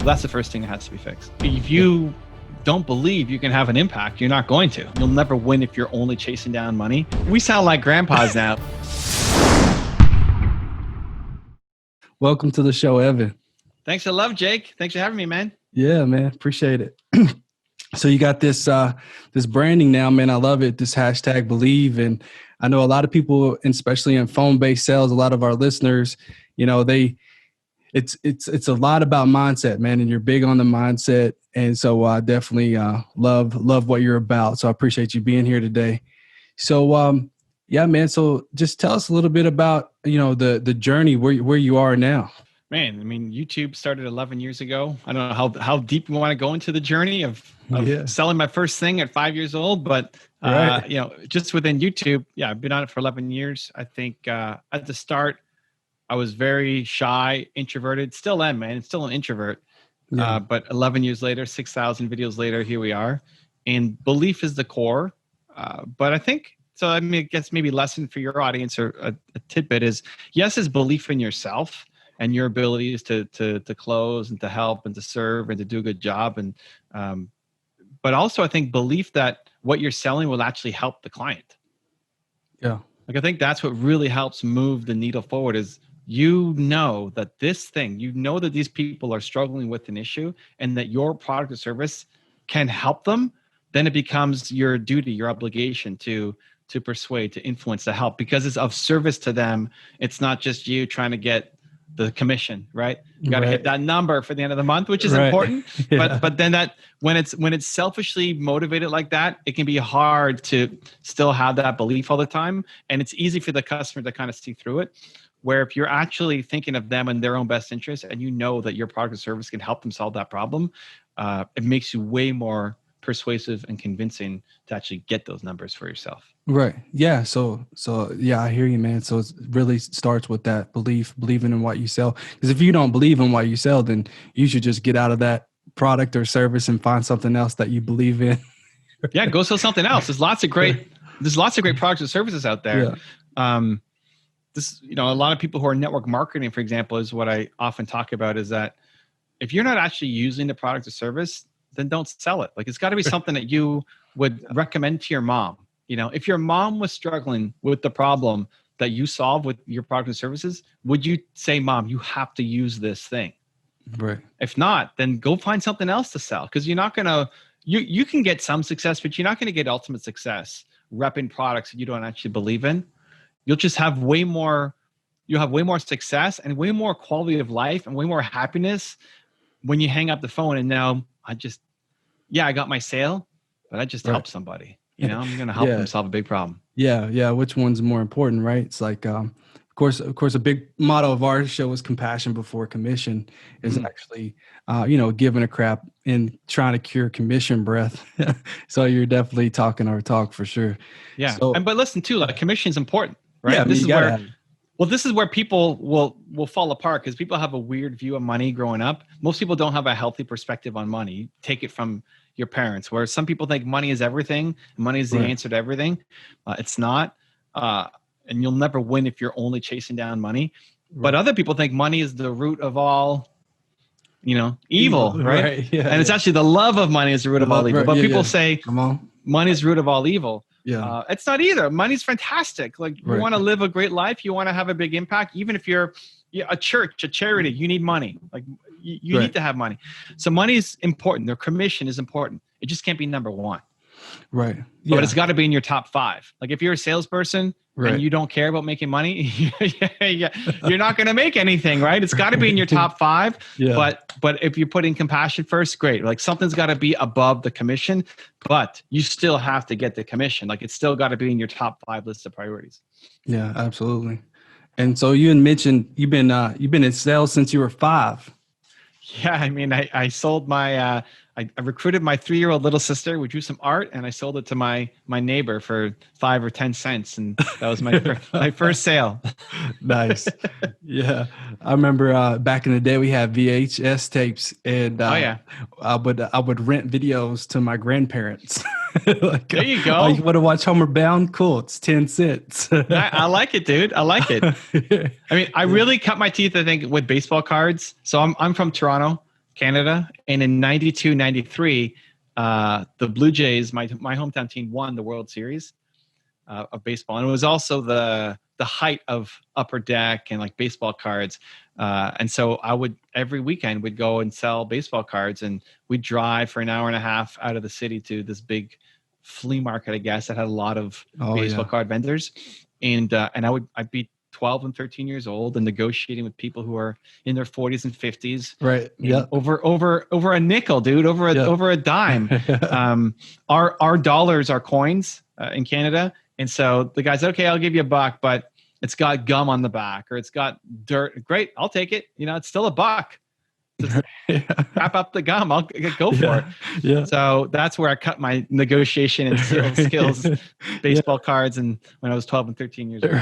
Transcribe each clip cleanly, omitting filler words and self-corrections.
That's the first thing that has to be fixed. If you don't believe you can have an impact, you're not going to. You'll never win if you're only chasing down money. We sound like grandpas now. Welcome to the show, Evan. Thanks for love, Jake. Thanks for having me, man. Yeah, man. Appreciate it. So you got this branding now, man. I love it. This hashtag believe. And I know a lot of people, especially in phone-based sales, a lot of our listeners, you know, it's a lot about mindset, man. And you're big on the mindset. And so I definitely love what you're about. So I appreciate you being here today. So yeah, man. So just tell us a little bit about, you know, the journey where you are now. Man, I mean, YouTube started 11 years ago. I don't know how deep you want to go into the journey of selling my first thing at 5 years old, but right. You know, just within YouTube, yeah, I've been on it for 11 years. I think at the start, I was very shy, introverted. Still am, man. Still an introvert. Yeah. But 11 years later, 6,000 videos later, here we are. And belief is the core. But I think, so I mean, I guess maybe lesson for your audience or a tidbit is, yes, is belief in yourself and your abilities to close and to help and to serve and to do a good job. And but also I think belief that what you're selling will actually help the client. Yeah. Like I think that's what really helps move the needle forward is, you know that this thing, you know that these people are struggling with an issue and that your product or service can help them, then it becomes your duty, your obligation to persuade, to influence, to help, because it's of service to them. It's not just you trying to get the commission, right? You got to hit that number for the end of the month, which is important. Yeah. But then that when it's selfishly motivated like that, it can be hard to still have that belief all the time. And it's easy for the customer to kind of see through it. Where if you're actually thinking of them and their own best interest, and you know that your product or service can help them solve that problem, it makes you way more persuasive and convincing to actually get those numbers for yourself. Right. Yeah. So yeah, I hear you, man. So it really starts with that believing in what you sell. Because if you don't believe in what you sell, then you should just get out of that product or service and find something else that you believe in. Yeah, go sell something else. There's lots of great products and services out there. Yeah. You know, a lot of people who are network marketing, for example, is what I often talk about, is that if you're not actually using the product or service, then don't sell it. Like, it's got to be something that you would recommend to your mom. You know, if your mom was struggling with the problem that you solve with your product and services, would you say, Mom, you have to use this thing? Right. If not, then go find something else to sell. Because you're not going to, you can get some success, but you're not going to get ultimate success repping products that you don't actually believe in. You'll just have way more success and way more quality of life and way more happiness when you hang up the phone and now I got my sale, but I just helped somebody. You know, I'm going to help them solve a big problem. Yeah. Yeah. Which one's more important, right? It's like, of course, a big motto of our show is compassion before commission, is actually, you know, giving a crap and trying to cure commission breath. So you're definitely talking our talk for sure. Yeah. So, but listen too, like, commission is important, right? Yeah, This is where people will fall apart, because people have a weird view of money growing up. Most people don't have a healthy perspective on money. Take it from your parents, where some people think money is everything. Money is the answer to everything. It's not. And you'll never win if you're only chasing down money. But other people think money is the root of all, you know, evil, right? Yeah, and it's actually the love of money is the root of all evil. But people say money is the root of all evil. Yeah. It's not either. Money's fantastic. Like, you want to live a great life. You want to have a big impact. Even if you're a church, a charity, you need money. Like, you need to have money. So money is important. Their commission is important. It just can't be number one. Right. Yeah. But it's got to be in your top 5. Like, if you're a salesperson and you don't care about making money, you're not going to make anything, right? It's got to be in your top 5. Yeah. But if you put in compassion first, great. Like, something's got to be above the commission, but you still have to get the commission. Like, it's still got to be in your top 5 list of priorities. Yeah, absolutely. And so you had mentioned you've been in sales since you were 5. Yeah, I mean, I sold my I recruited my 3-year-old little sister. We drew some art, and I sold it to my neighbor for 5 or 10 cents, and that was my first sale. Nice. Yeah, I remember back in the day we had VHS tapes, and I would rent videos to my grandparents. Like, there you go. Oh, you want to watch Homeward Bound? Cool, it's 10 cents. I like it, dude. I like it. I mean, I really cut my teeth, I think, with baseball cards. So I'm from Toronto. Canada. And in 92, 93, the Blue Jays, my hometown team, won the World Series of baseball. And it was also the height of Upper Deck and like baseball cards. And so I would every weekend would go and sell baseball cards, and we'd drive for an hour and a half out of the city to this big flea market, I guess, that had a lot of baseball card vendors. And I'd be 12 and 13 years old and negotiating with people who are in their 40s and 50s. Right. Yeah. Over a nickel, dude, over a dime. Our dollars are coins in Canada. And so the guy said, okay, I'll give you $1, but it's got gum on the back or it's got dirt. Great. I'll take it. It's still $1. Just wrap up the gum. I'll go for it. Yeah. So that's where I cut my negotiation and sales skills, baseball cards, and when I was 12 and 13 years old.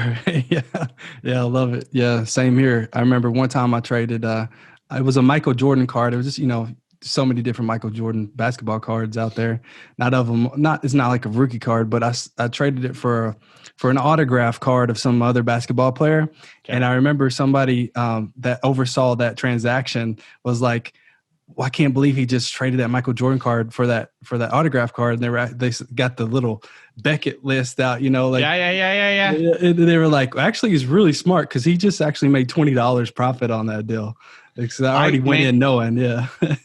Yeah, I love it. Yeah, same here. I remember one time I traded. It was a Michael Jordan card. It was just so many different Michael Jordan basketball cards out there. It's not like a rookie card, but I traded it for an autograph card of some other basketball player. Okay. And I remember somebody that oversaw that transaction was like, well, I can't believe he just traded that Michael Jordan card for that autograph card. And they got the little Beckett list out, like, yeah. They were like, actually, he's really smart because he just actually made $20 profit on that deal. Because I already went in knowing,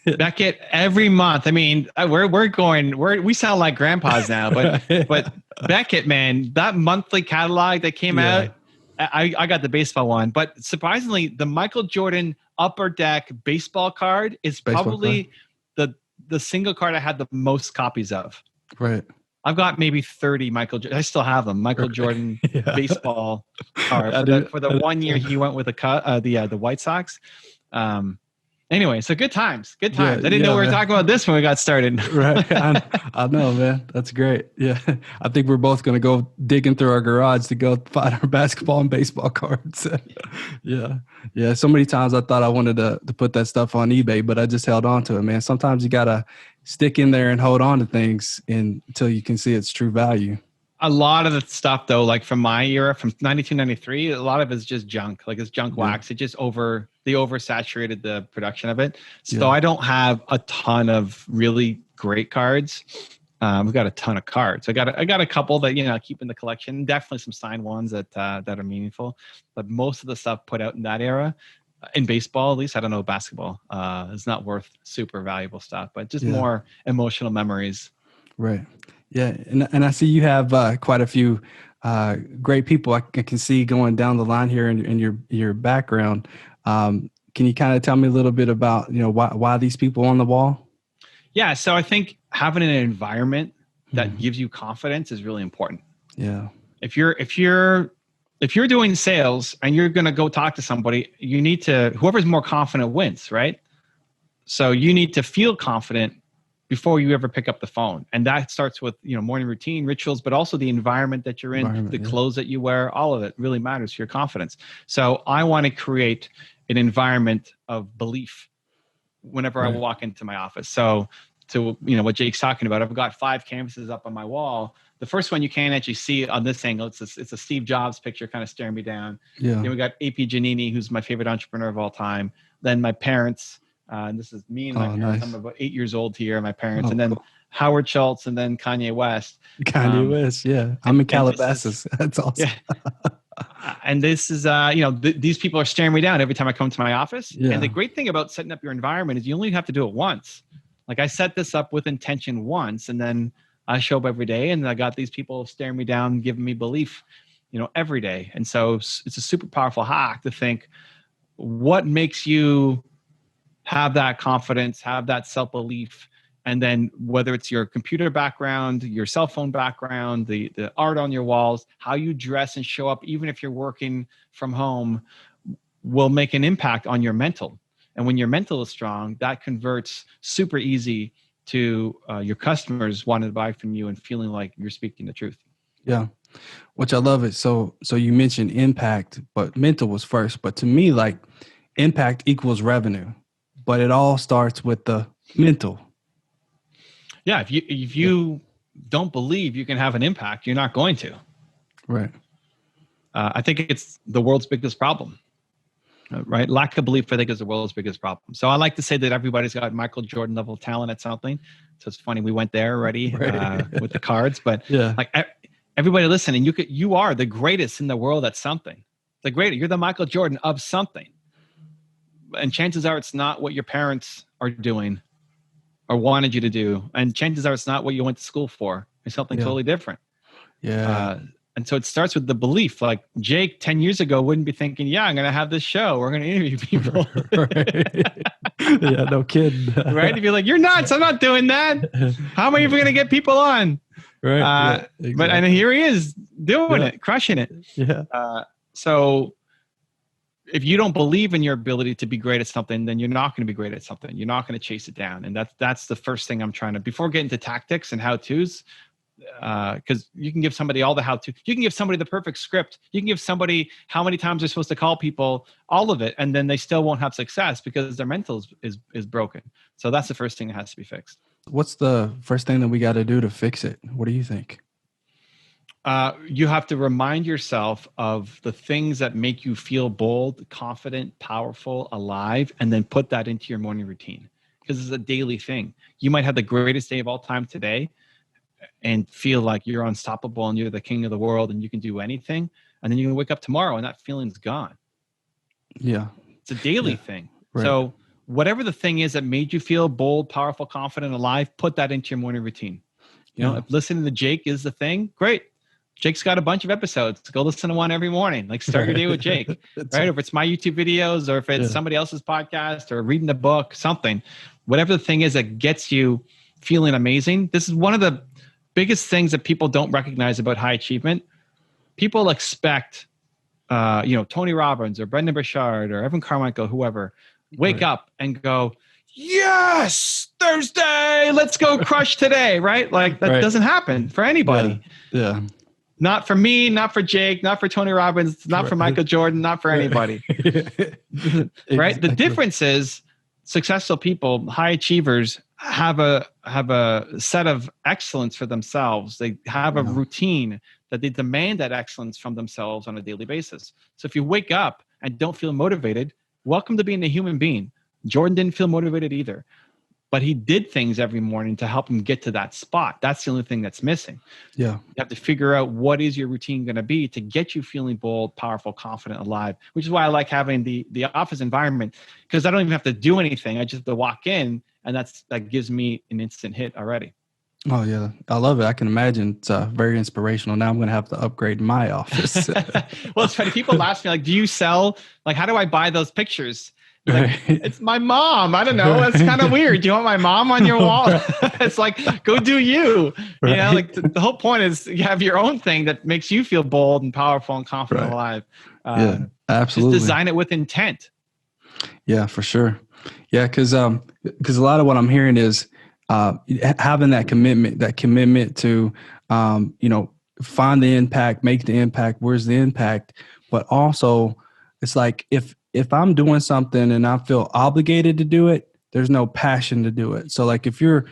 Beckett every month. I mean, we sound like grandpas now, but Beckett, man, that monthly catalog that came out, I got the baseball one, but surprisingly, the Michael Jordan Upper Deck baseball card is probably the single card I had the most copies of. Right. I've got maybe 30 I still have them. Michael Jordan baseball card for the 1 year he went with the White Sox. Anyway, so good times. I didn't know we were talking about this when we got started. Right. I know, man. That's great. Yeah. I think we're both going to go digging through our garage to go find our basketball and baseball cards. Yeah. So many times I thought I wanted to put that stuff on eBay, but I just held on to it, man. Sometimes you got to stick in there and hold on to things until you can see its true value. A lot of the stuff though, like from my era, from 92, 93, a lot of it's just junk. Like it's junk wax. It just they oversaturated the production of it. So I don't have a ton of really great cards. We've got a ton of cards. I got a couple that, I keep in the collection. Definitely some signed ones that are meaningful. But most of the stuff put out in that era, in baseball, at least, I don't know, basketball, is not worth super valuable stuff, but just more emotional memories. Right. Yeah. And I see you have quite a few great people I can see going down the line here in your background. Can you kind of tell me a little bit about, why these people on the wall? Yeah. So I think having an environment that gives you confidence is really important. Yeah. If you're doing sales and you're going to go talk to somebody, you need to, whoever's more confident wins, right? So you need to feel confident before you ever pick up the phone. And that starts with, morning routine, rituals, but also the environment that you're in, the clothes that you wear, all of it really matters for your confidence. So I want to create an environment of belief whenever I walk into my office. So to, what Jake's talking about, I've got 5 canvases up on my wall. The first one you can't actually see on this angle. It's a Steve Jobs picture kind of staring me down. Yeah. Then we got AP Giannini, who's my favorite entrepreneur of all time. Then my parents, and this is me and my parents. Nice. I'm about 8 years old here, my parents. And then Howard Schultz and then Kanye West. West, yeah. I'm in Calabasas. That's awesome. Yeah. And this is, these people are staring me down every time I come to my office. Yeah. And the great thing about setting up your environment is you only have to do it once. Like I set this up with intention once, and then I show up every day, and I got these people staring me down, giving me belief, every day. And so it's a super powerful hack to think, what makes you have that confidence, have that self-belief, and then whether it's your computer background, your cell phone background, the art on your walls, how you dress and show up, even if you're working from home, will make an impact on your mental. And when your mental is strong, that converts super easy to your customers wanting to buy from you and feeling like you're speaking the truth. Yeah, which I love it. So you mentioned impact, but mental was first. But to me, like impact equals revenue, but it all starts with the mental. Yeah, if you don't believe you can have an impact, you're not going to. Right. I think it's the world's biggest problem. Right? Lack of belief, I think, is the world's biggest problem. So I like to say that everybody's got Michael Jordan level talent at something. So it's funny, we went there already with the cards, but like everybody listening, you are the greatest in the world at something. You're the Michael Jordan of something. And chances are it's not what your parents are doing or wanted you to do. And chances are it's not what you went to school for. It's something totally different. And so it starts with the belief. Like Jake 10 years ago wouldn't be thinking, yeah, I'm going to have this show. We're going to interview people. Yeah, no kidding. Right? He'd be like, you're nuts. I'm not doing that. How am I even going to get people on? Right. Exactly. But and here he is doing it, crushing it. Yeah. So if you don't believe in your ability to be great at something, then you're not going to be great at something. You're not going to chase it down. And that's the first thing I'm trying to, before getting to tactics and how-tos, because you can give somebody all the how-to. You can give somebody the perfect script. You can give somebody how many times they're supposed to call people, all of it, and then they still won't have success because their mental is broken. So that's the first thing that has to be fixed. What's the first thing that we got to do to fix it? What do you think? You have to remind yourself of the things that make you feel bold, confident, powerful, alive, and then put that into your morning routine, because it's a daily thing. You might have the greatest day of all time today and feel like you're unstoppable and you're the king of the world and you can do anything. And then you can wake up tomorrow and that feeling's gone. Yeah. It's a daily thing. Right. So whatever the thing is that made you feel bold, powerful, confident, alive, put that into your morning routine. You know, if listening to Jake is the thing, great. Jake's got a bunch of episodes. Go listen to one every morning. Like start your day with Jake, right? Or if it's my YouTube videos or if it's somebody else's podcast or reading the book, something, whatever the thing is that gets you feeling amazing. This is one of the biggest things that people don't recognize about high achievement. People expect, Tony Robbins or Brendan Burchard or Evan Carmichael, whoever, wake up and go, yes, Thursday, let's go crush today, right? Like that doesn't happen for anybody. Yeah. Not for me, not for Jake, not for Tony Robbins, not for Michael Jordan, not for anybody. Right? The difference is successful people, high achievers, have a set of excellence for themselves. They have a routine that they demand that excellence from themselves on a daily basis. So if you wake up and don't feel motivated, welcome to being a human being. Jordan didn't feel motivated either, but he did things every morning to help him get to that spot. That's the only thing that's missing. Yeah. You have to figure out what is your routine going to be to get you feeling bold, powerful, confident, alive, which is why I like having the office environment, because I don't even have to do anything. I just have to walk in and that gives me an instant hit already. Oh yeah. I love it. I can imagine it's very inspirational. Now I'm going to have to upgrade my office. Well, it's funny. People ask me like, do you sell, like, how do I buy those pictures? Like, it's my mom. I don't know. It's kind of weird. Do you want my mom on your wall? It's like, go do you. You know, like the whole point is you have your own thing that makes you feel bold and powerful and confident and alive. Yeah, absolutely. Just design it with intent. Yeah, for sure. Yeah, because a lot of what I'm hearing is having that commitment to, find the impact, make the impact. Where's the impact? But also, it's like if I'm doing something and I feel obligated to do it, there's no passion to do it. So like if you're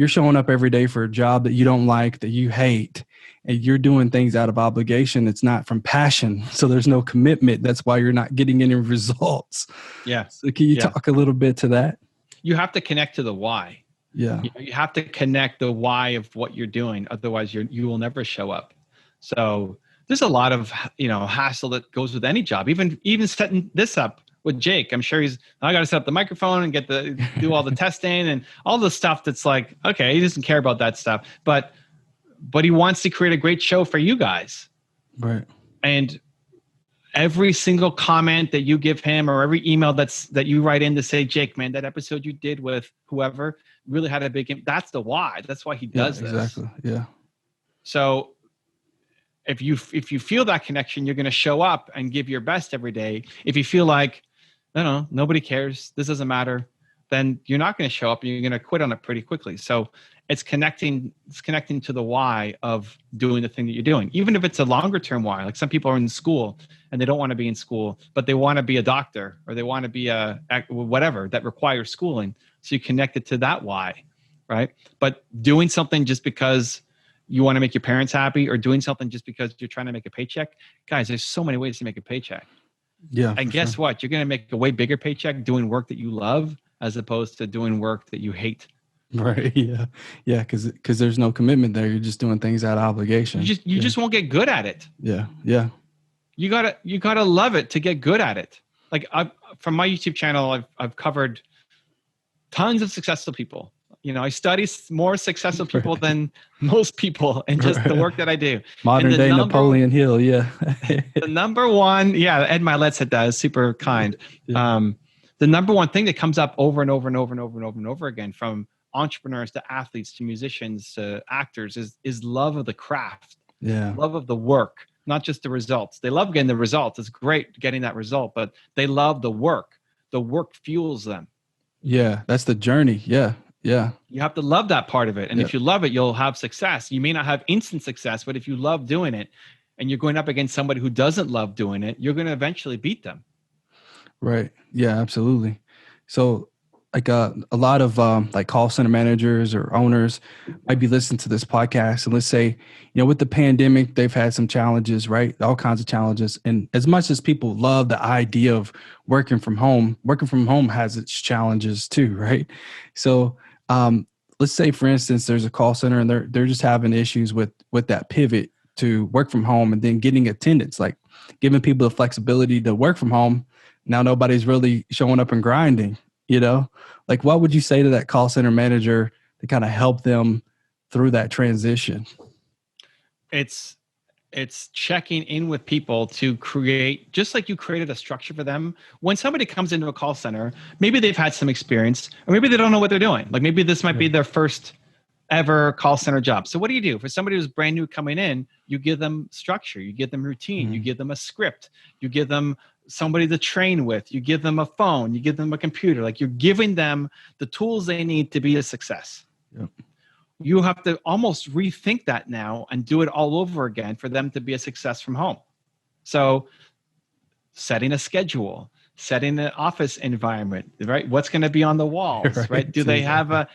showing up every day for a job that you don't like, that you hate, and you're doing things out of obligation, it's not from passion. So there's no commitment. That's why you're not getting any results. Yeah. So can you talk a little bit to that? You have to connect to the why. Yeah. You have to connect the why of what you're doing. Otherwise you will never show up. So there's a lot of, hassle that goes with any job, even setting this up with Jake. I'm sure I got to set up the microphone and do all the testing and all the stuff that's like, okay, he doesn't care about that stuff, but he wants to create a great show for you guys. Right. And every single comment that you give him or every email that you write in to say, Jake, man, that episode you did with whoever really had a big impact. That's the why. That's why he does this. Exactly. Yeah. So if you feel that connection, you're going to show up and give your best every day. If you feel like, nobody cares, this doesn't matter, then you're not going to show up and you're going to quit on it pretty quickly. So it's connecting to the why of doing the thing that you're doing. Even if it's a longer term why, like some people are in school and they don't want to be in school, but they want to be a doctor or they want to be whatever that requires schooling. So you connect it to that why, right? But doing something just because you want to make your parents happy or doing something just because you're trying to make a paycheck. Guys, there's so many ways to make a paycheck. Yeah. And guess what? You're going to make a way bigger paycheck doing work that you love as opposed to doing work that you hate. Right. Yeah. Yeah. Cause there's no commitment there. You're just doing things out of obligation. You just won't get good at it. Yeah. Yeah. You gotta love it to get good at it. Like from my YouTube channel, I've covered tons of successful people. I study more successful people than most people in just the work that I do. Modern day Napoleon Hill. Yeah. The number one, Ed Milet said that is super kind. Yeah. The number one thing that comes up over and over and over and over and over and over again from entrepreneurs to athletes to musicians to actors is love of the craft. Yeah. Love of the work, not just the results. They love getting the results. It's great getting that result, but they love the work. The work fuels them. Yeah. That's the journey. Yeah. Yeah. You have to love that part of it. And if you love it, you'll have success. You may not have instant success, but if you love doing it and you're going up against somebody who doesn't love doing it, you're going to eventually beat them. Right. Yeah, absolutely. So like a lot of like call center managers or owners might be listening to this podcast, and let's say, with the pandemic, they've had some challenges, right? All kinds of challenges. And as much as people love the idea of working from home has its challenges too, right? So let's say, for instance, there's a call center and they're just having issues with that pivot to work from home and then getting attendance, like giving people the flexibility to work from home. Now nobody's really showing up and grinding. Like what would you say to that call center manager to kind of help them through that transition? It's checking in with people to create, just like you created a structure for them. When somebody comes into a call center, maybe they've had some experience or maybe they don't know what they're doing. Like maybe this might be their first ever call center job. So what do you do for somebody who's brand new coming in? You give them structure, you give them routine, you give them a script, you give them somebody to train with, you give them a phone, you give them a computer. Like you're giving them the tools they need to be a success. Yep. You have to almost rethink that now and do it all over again for them to be a success from home. So setting a schedule, setting an office environment, right? What's going to be on the walls, right? Do they have a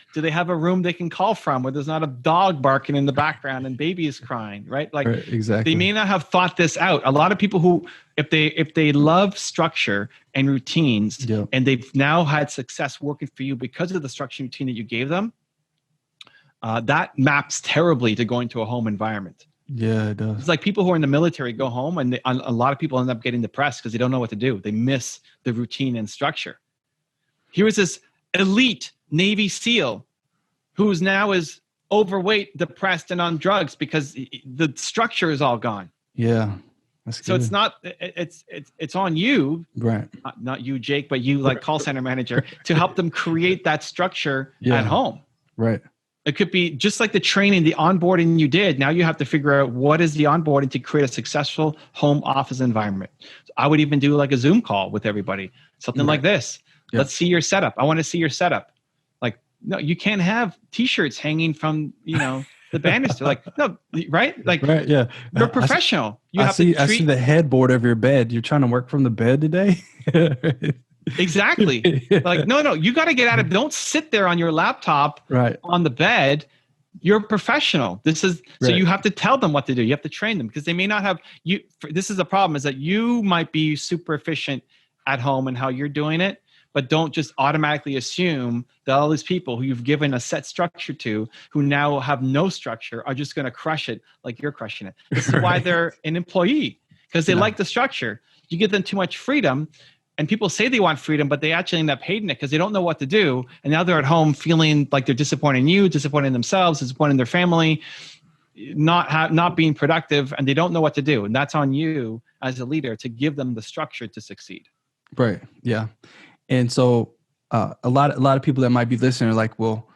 room they can call from where there's not a dog barking in the background and babies crying, right? Like exactly. They may not have thought this out. A lot of people who, if they love structure and routines, and they've now had success working for you because of the structure and routine that you gave them, that maps terribly to going to a home environment. Yeah, it does. It's like people who are in the military go home and a lot of people end up getting depressed because they don't know what to do. They miss the routine and structure. Here is this elite Navy SEAL who's now is overweight, depressed, and on drugs because the structure is all gone. Yeah. So it's not, it's on you, right? Not you, Jake, but you like call center manager to help them create that structure at home. Right. It could be just like the training, the onboarding you did. Now you have to figure out what is the onboarding to create a successful home office environment. So I would even do like a Zoom call with everybody, something like this. Yeah. Let's see your setup. I want to see your setup. Like, no, you can't have t-shirts hanging from, the banister. Like, no, right? Like, right, yeah. You're professional. I see the headboard of your bed. You're trying to work from the bed today? Exactly. Like, no, you got to get out of, don't sit there on your laptop on the bed. You're a professional. So you have to tell them what to do. You have to train them because they may not have you. This is the problem, is that you might be super efficient at home and how you're doing it, but don't just automatically assume that all these people who you've given a set structure to, who now have no structure, are just going to crush it like you're crushing it. This is why they're an employee, because they like the structure. You give them too much freedom. And people say they want freedom, but they actually end up hating it because they don't know what to do. And now they're at home feeling like they're disappointing you, disappointing themselves, disappointing their family, not being productive, and they don't know what to do. And that's on you as a leader to give them the structure to succeed. Right. Yeah. And so a lot of people that might be listening are like, well,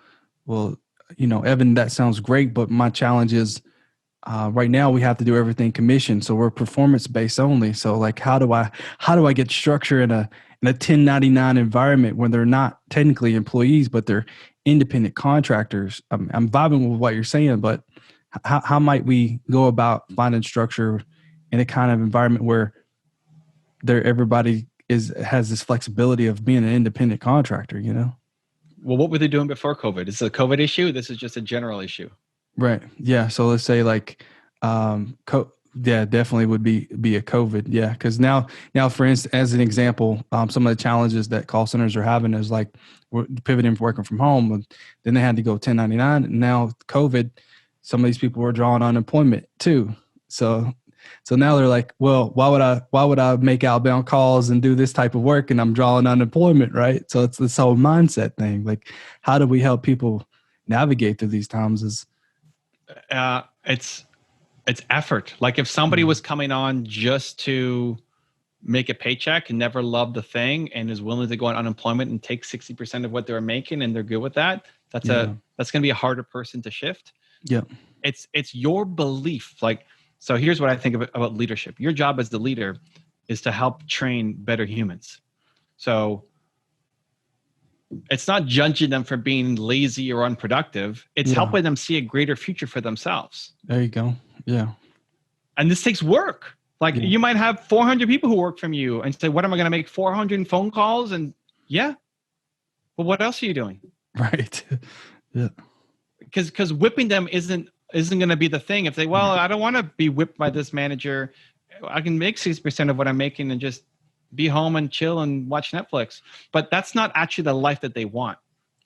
Evan, that sounds great, but my challenge is right now we have to do everything commission. So we're performance based only. So like, how do I get structure in a 1099 environment when they're not technically employees, but they're independent contractors? I'm vibing with what you're saying, but how might we go about finding structure in a kind of environment where everybody has this flexibility of being an independent contractor, Well, what were they doing before COVID? Is it a COVID issue? This is just a general issue. Right. Yeah. So let's say like, Yeah, definitely would be a COVID. Yeah, because now, for instance, as an example, some of the challenges that call centers are having is like we're pivoting from working from home, and then they had to go 1099. And now COVID, some of these people were drawing unemployment too. So now they're like, well, why would I make outbound calls and do this type of work and I'm drawing unemployment, right? So it's this whole mindset thing. Like, how do we help people navigate through these times? It's effort. Like if somebody was coming on just to make a paycheck and never loved the thing and is willing to go on unemployment and take 60% of what they're making and they're good with that, that's going to be a harder person to shift. Yeah. It's your belief. Like, so here's what I think about leadership. Your job as the leader is to help train better humans. So it's not judging them for being lazy or unproductive. It's helping them see a greater future for themselves. There you go. Yeah. And this takes work. Like you might have 400 people who work from you and say, what am I going to make 400 phone calls? And but what else are you doing? Right. Yeah. Because whipping them isn't going to be the thing. If they, I don't want to be whipped by this manager. I can make 60% of what I'm making and just be home and chill and watch Netflix. But that's not actually the life that they want.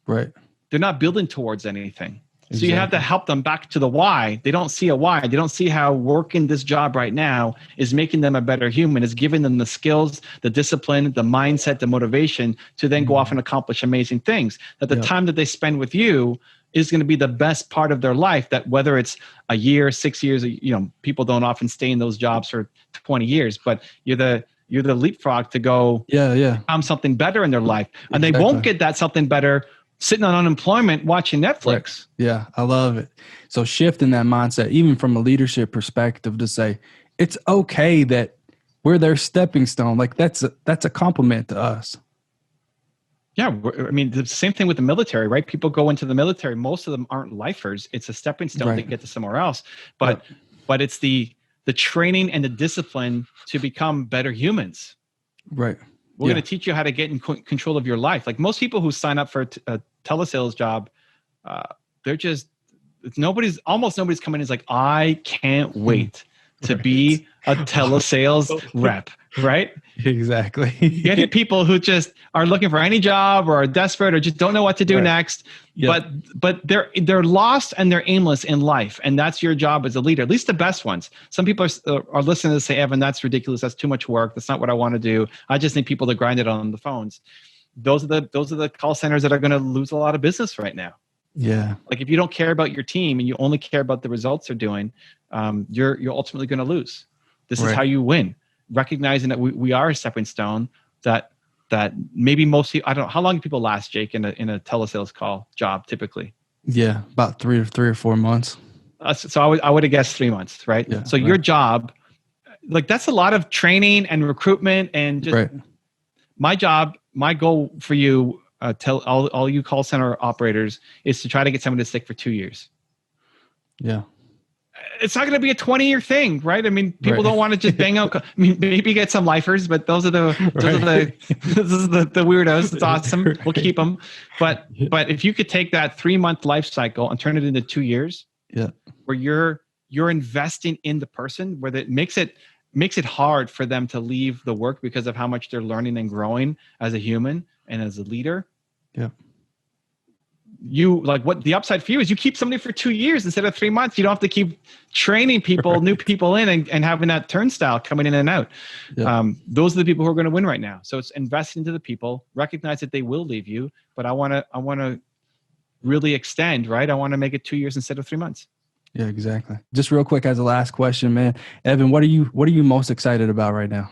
Right. They're not building towards anything. So you have to help them back to the why. They don't see a why. They don't see how working this job right now is making them a better human, is giving them the skills, the discipline, the mindset, the motivation to then go off and accomplish amazing things. That the time that they spend with you is going to be the best part of their life. That whether it's a year, 6 years, people don't often stay in those jobs for 20 years, but you're the leapfrog to go become something better in their life. And they won't get that something better sitting on unemployment watching Netflix. Right. Yeah, I love it. So shifting that mindset, even from a leadership perspective, to say it's okay that we're their stepping stone. Like that's a compliment to us. Yeah, I mean, the same thing with the military, right? People go into the military. Most of them aren't lifers. It's a stepping stone to get to somewhere else. But it's the training and the discipline to become better humans. Right. We're going to teach you how to get in control of your life. Like most people who sign up for a telesales job, almost nobody's coming in is like, I can't wait to be a telesales rep, right? Exactly. You get people who just are looking for any job or are desperate or just don't know what to do next. But they're lost and they're aimless in life. And that's your job as a leader, at least the best ones. Some people are listening to say, Evan, that's ridiculous. That's too much work. That's not what I want to do. I just need people to grind it on the phones. Those are the call centers that are going to lose a lot of business right now. Yeah. Like if you don't care about your team and you only care about the results they're doing, you're ultimately going to lose. This is how you win. Recognizing that we are a stepping stone, that maybe mostly, I don't know, how long do people last, Jake, in a telesales call job typically? Yeah, about three or 4 months. So I would have guessed 3 months, right? Yeah, so your job, like that's a lot of training and recruitment and just my job, my goal for you, tell all you call center operators is to try to get someone to stick for 2 years. Yeah. It's not going to be a 20-year thing, right? I mean, people don't want to just bang out. I mean, maybe get some lifers, but those are the weirdos. It's awesome. We'll keep them. But if you could take that 3-month life cycle and turn it into 2 years, where you're investing in the person, where that makes it hard for them to leave the work because of how much they're learning and growing as a human and as a leader. Yeah. What the upside for you is you keep somebody for 2 years instead of 3 months. You don't have to keep training people, new people in and having that turnstile coming in and out. Yeah. Those are the people who are going to win right now. So it's investing into the people, recognize that they will leave you, but I want to really extend, right? I want to make it 2 years instead of 3 months. Yeah, exactly. Just real quick as a last question, man, Evan, what are you most excited about right now?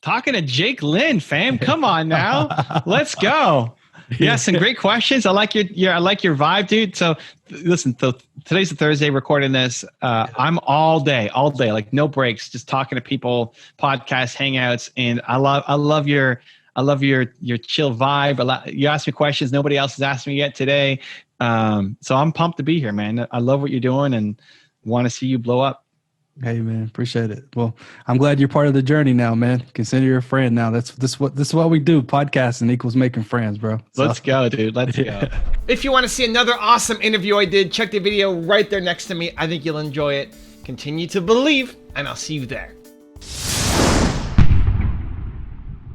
Talking to Jake Lynn, fam. Come on now. Let's go. Yes, and great questions. I like your vibe, dude. So listen, today's a Thursday recording this. I'm all day, like no breaks, just talking to people, podcasts, hangouts, and I love your chill vibe. You ask me questions nobody else has asked me yet today. So I'm pumped to be here, man. I love what you're doing and want to see you blow up. Hey man, appreciate it. Well, I'm glad you're part of the journey now, man. Consider your friend now. This is what we do. Podcasting equals making friends, bro. So. Let's go, dude. Let's go. If you want to see another awesome interview I did, check the video right there next to me. I think you'll enjoy it. Continue to believe. and I'll see you there.